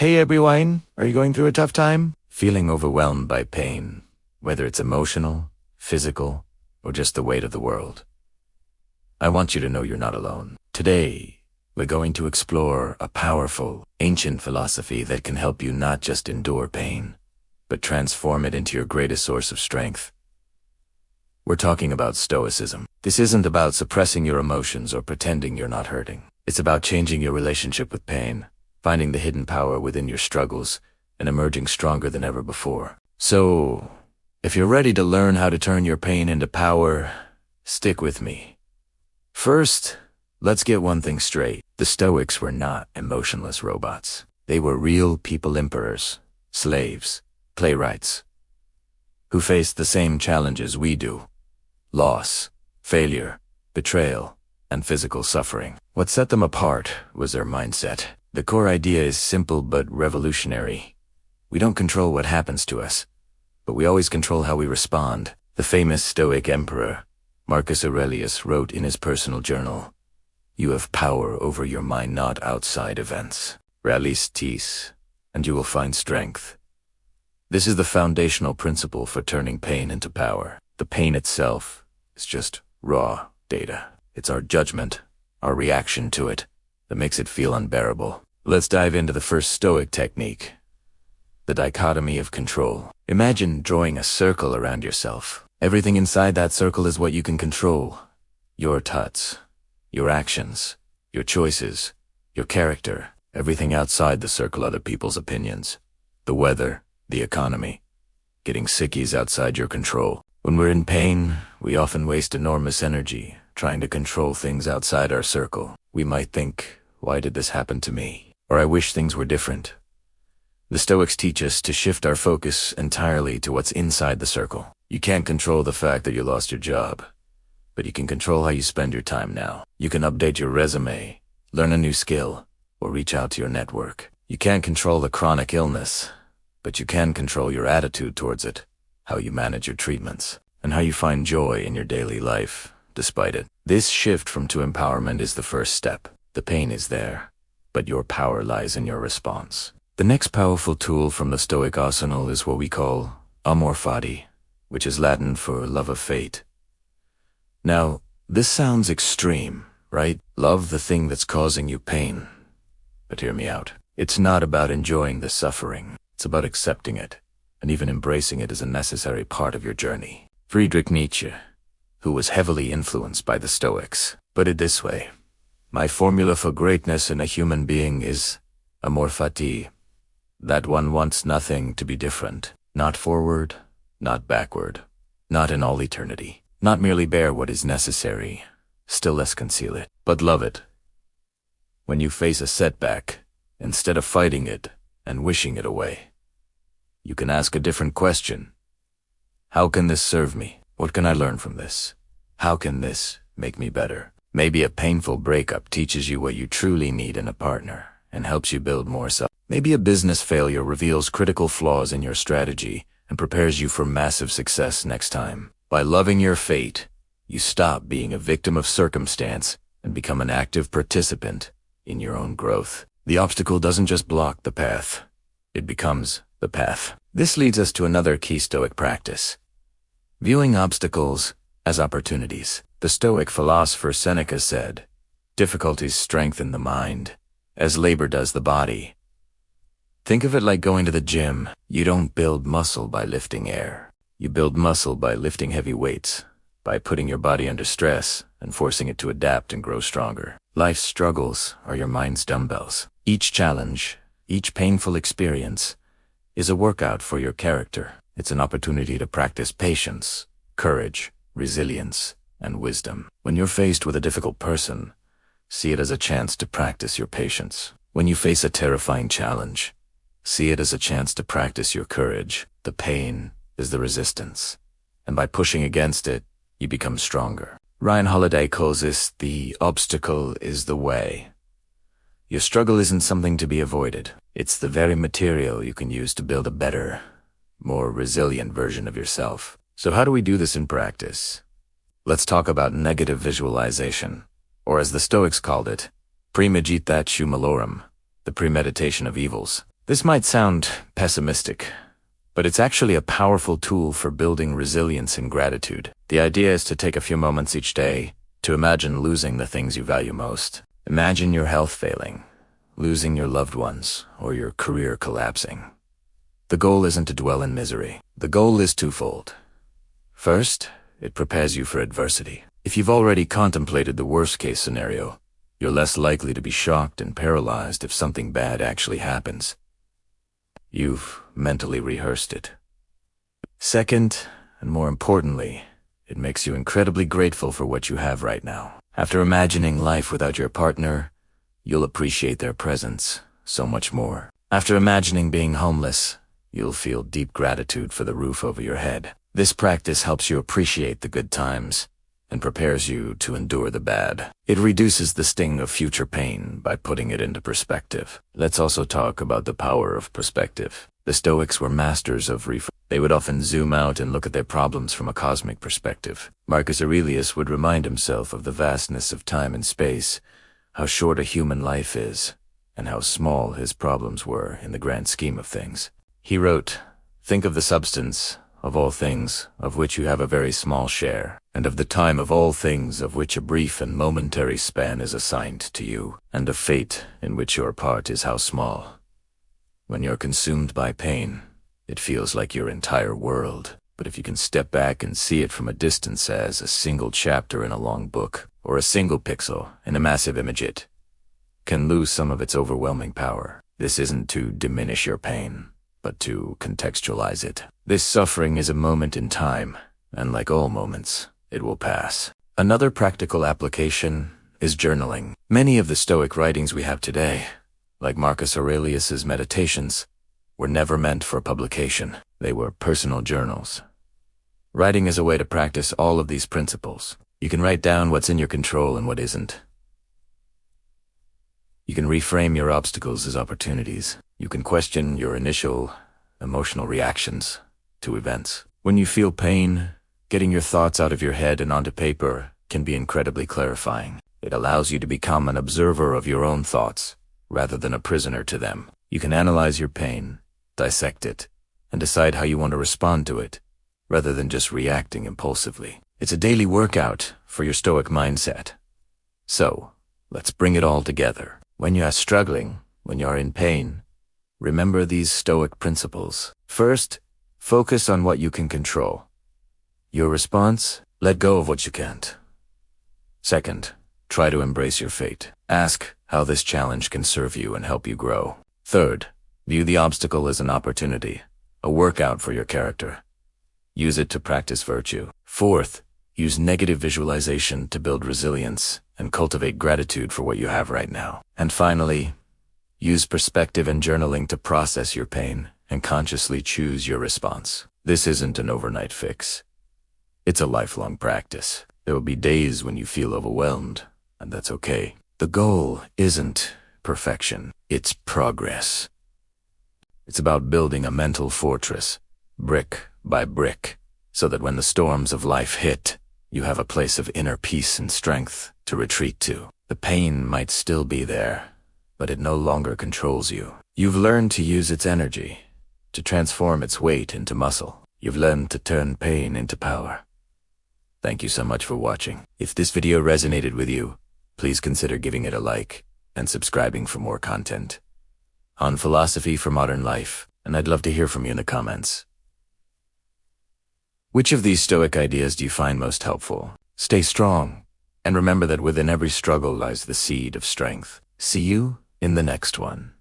Hey everyone, are you going through a tough time? Feeling overwhelmed by pain, whether it's emotional, physical, or just the weight of the world? I want you to know you're not alone. Today, we're going to explore a powerful, ancient philosophy that can help you not just endure pain, but transform it into your greatest source of strength. We're talking about Stoicism. This isn't about suppressing your emotions or pretending you're not hurting. It's about changing your relationship with pain, finding the hidden power within your struggles, and emerging stronger than ever before. So, if you're ready to learn how to turn your pain into power, stick with me. First, let's get one thing straight. The Stoics were not emotionless robots. They were real people emperors, slaves, playwrights, who faced the same challenges we do: loss, failure, betrayal, and physical suffering. What set them apart was their mindset. The core idea is simple but revolutionary. We don't control what happens to us, but we always control how we respond. The famous Stoic emperor, Marcus Aurelius, wrote in his personal journal, "You have power over your mind, not outside events. Realistis, and you will find strength." This is the foundational principle for turning pain into power. The pain itself is just raw data. It's our judgment, our reaction to it, that makes it feel unbearable. Let's dive into the first Stoic technique, the dichotomy of control. Imagine drawing a circle around yourself. Everything inside that circle is what you can control: your thoughts, your actions, your choices, your character. Everything outside the circle, other people's opinions, the weather, the economy. Getting sick is outside your control. When we're in pain, we often waste enormous energy trying to control things outside our circle. We might think, "Why did this happen to me?" Or "I wish things were different." The Stoics teach us to shift our focus entirely to what's inside the circle. You can't control the fact that you lost your job, but you can control how you spend your time now. You can update your resume, learn a new skill, or reach out to your network. You can't control the chronic illness, but you can control your attitude towards it, how you manage your treatments, and how you find joy in your daily life despite it. This shift to empowerment is the first step. The pain is there, but your power lies in your response. The next powerful tool from the Stoic arsenal is what we call amor fati, which is Latin for love of fate. Now, this sounds extreme, right? Love the thing that's causing you pain. But hear me out. It's not about enjoying the suffering. It's about accepting it, and even embracing it as a necessary part of your journey. Friedrich Nietzsche, who was heavily influenced by the Stoics, put it this way: "My formula for greatness in a human being is amor fati, that one wants nothing to be different, not forward, not backward, not in all eternity, not merely bear what is necessary, still less conceal it, but love it." When you face a setback, instead of fighting it and wishing it away, you can ask a different question. How can this serve me? What can I learn from this? How can this make me better? Maybe a painful breakup teaches you what you truly need in a partner and helps you build more self. Maybe a business failure reveals critical flaws in your strategy and prepares you for massive success next time. By loving your fate, you stop being a victim of circumstance and become an active participant in your own growth. The obstacle doesn't just block the path, it becomes the path. This leads us to another key Stoic practice: viewing obstacles as opportunities. The Stoic philosopher Seneca said, "Difficulties strengthen the mind, as labor does the body." Think of it like going to the gym. You don't build muscle by lifting air. You build muscle by lifting heavy weights, by putting your body under stress and forcing it to adapt and grow stronger. Life's struggles are your mind's dumbbells. Each challenge, each painful experience, is a workout for your character. It's an opportunity to practice patience, courage, resilience, and wisdom. When you're faced with a difficult person, see it as a chance to practice your patience. When you face a terrifying challenge, see it as a chance to practice your courage. The pain is the resistance, and by pushing against it, you become stronger. Ryan Holiday calls this the obstacle is the way. Your struggle isn't something to be avoided. It's the very material you can use to build a better, more resilient version of yourself. So how do we do this in practice? Let's talk about negative visualization, or as the Stoics called it, premeditatio malorum, the premeditation of evils. This might sound pessimistic, but it's actually a powerful tool for building resilience and gratitude. The idea is to take a few moments each day to imagine losing the things you value most. Imagine your health failing, losing your loved ones, or your career collapsing. The goal isn't to dwell in misery. The goal is twofold. First, it prepares you for adversity. If you've already contemplated the worst-case scenario, you're less likely to be shocked and paralyzed if something bad actually happens. You've mentally rehearsed it. Second, and more importantly, it makes you incredibly grateful for what you have right now. After imagining life without your partner, you'll appreciate their presence so much more. After imagining being homeless, you'll feel deep gratitude for the roof over your head. This practice helps you appreciate the good times and prepares you to endure the bad. It reduces the sting of future pain by putting it into perspective. Let's also talk about the power of perspective. The Stoics were masters of They would often zoom out and look at their problems from a cosmic perspective. Marcus Aurelius would remind himself of the vastness of time and space, how short a human life is, and how small his problems were in the grand scheme of things. He wrote, "Think of the substance of all things of which you have a very small share, and of the time of all things of which a brief and momentary span is assigned to you, and of fate in which your part is how small. When you're consumed by pain, it feels like your entire world. But if you can step back and see it from a distance as a single chapter in a long book, or a single pixel in a massive image, it can lose some of its overwhelming power. This isn't to diminish your pain, but to contextualize it. This suffering is a moment in time, and like all moments, it will pass." Another practical application is journaling. Many of the Stoic writings we have today, like Marcus Aurelius's Meditations, were never meant for publication. They were personal journals. Writing is a way to practice all of these principles. You can write down what's in your control and what isn't. You can reframe your obstacles as opportunities. You can question your initial emotional reactions to events. When you feel pain, getting your thoughts out of your head and onto paper can be incredibly clarifying. It allows you to become an observer of your own thoughts, rather than a prisoner to them. You can analyze your pain, dissect it, and decide how you want to respond to it, rather than just reacting impulsively. It's a daily workout for your Stoic mindset. So, let's bring it all together. When you are struggling, when you are in pain, remember these Stoic principles. First, focus on what you can control. Your response, let go of what you can't. Second, try to embrace your fate. Ask how this challenge can serve you and help you grow. Third, view the obstacle as an opportunity, a workout for your character. Use it to practice virtue. Fourth, use negative visualization to build resilience and cultivate gratitude for what you have right now. And finally, use perspective and journaling to process your pain and consciously choose your response. This isn't an overnight fix. It's a lifelong practice. There will be days when you feel overwhelmed, and that's okay. The goal isn't perfection, it's progress. It's about building a mental fortress, brick by brick, so that when the storms of life hit, you have a place of inner peace and strength to retreat to. The pain might still be there, but it no longer controls you. You've learned to use its energy, to transform its weight into muscle. You've learned to turn pain into power. Thank you so much for watching. If this video resonated with you, please consider giving it a like and subscribing for more content on philosophy for modern life, and I'd love to hear from you in the comments. Which of these Stoic ideas do you find most helpful? Stay strong, and remember that within every struggle lies the seed of strength. See you in the next one.